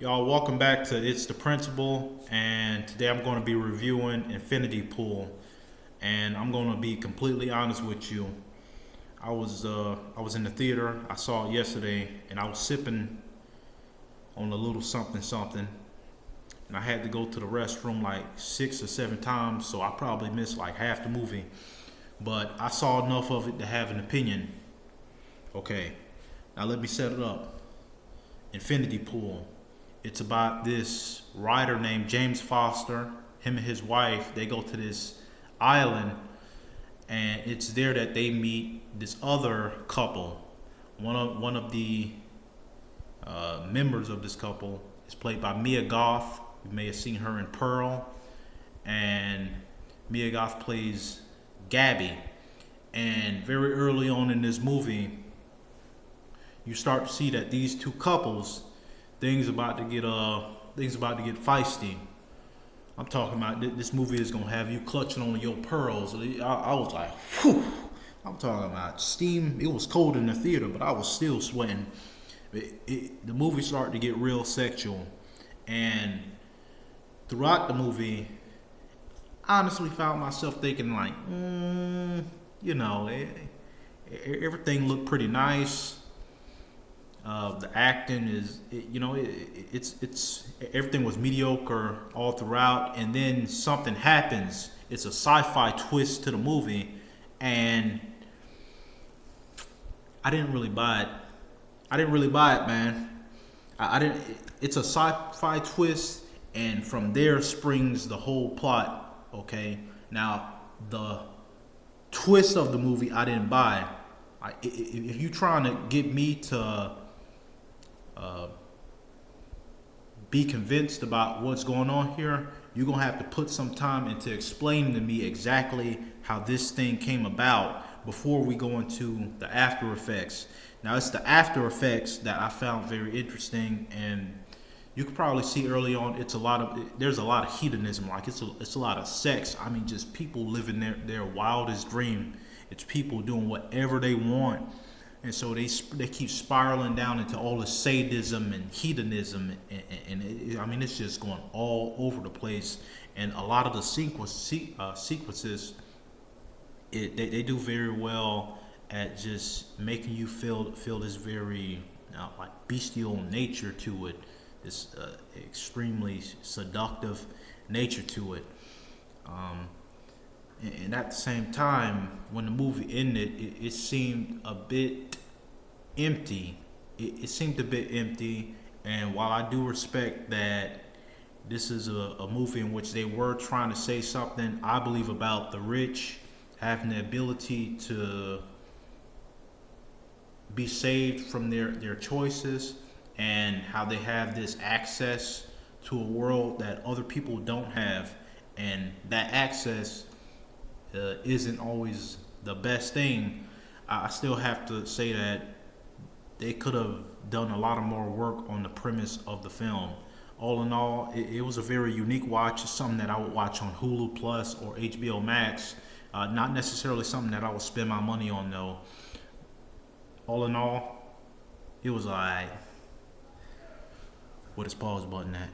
Y'all, welcome back to It's the Principal, and today I'm going to be reviewing Infinity Pool, and I'm going to be completely honest with you. I was in the theater. I saw it yesterday, and I was sipping on a little something something, and I had to go to the restroom like 6 or 7 times, so I probably missed like half the movie. But I saw enough of it to have an opinion. Okay, now let me set it up. Infinity Pool. It's about this writer named James Foster. Him and his wife, they go to this island, and it's there that they meet this other couple. One of the members of this couple is played by Mia Goth. You may have seen her in Pearl, and Mia Goth plays Gabby. And very early on in this movie, you start to see that these two couples, things about to get feisty. I'm talking about this movie is gonna have you clutching on your pearls. I was like, whew. I'm talking about steam. It was cold in the theater, but I was still sweating. The movie started to get real sexual, and throughout the movie, I honestly found myself thinking like, you know, everything looked pretty nice. The acting is, it's everything was mediocre all throughout, and then something happens. It's a sci-fi twist to the movie, and I didn't really buy it. I didn't really buy it, man. I didn't. It's a sci-fi twist, and from there springs the whole plot. Okay, now the twist of the movie I didn't buy. If you trying to get me to be convinced about what's going on here, you're gonna have to put some time into explaining to me exactly how this thing came about before we go into the after effects. Now, it's the after effects that I found very interesting, and you can probably see early on there's a lot of hedonism, like it's a lot of sex. I mean, just people living their wildest dream. It's people doing whatever they want, and so they keep spiraling down into all the sadism and hedonism, and I mean, it's just going all over the place. And a lot of the sequences, they do very well at just making you feel this very like bestial nature to it, this extremely seductive nature to it. And at the same time, when the movie ended, it seemed a bit empty. It seemed a bit empty. And while I do respect that this is a movie in which they were trying to say something, I believe, about the rich having the ability to be saved from their choices, and how they have this access to a world that other people don't have. And that access isn't always the best thing. I still have to say that they could have done a lot of more work on the premise of the film. All in all, it was a very unique watch. It's something that I would watch on Hulu Plus or HBO Max. Not necessarily something that I would spend my money on, though. All in all, it was alright. With his pause button at.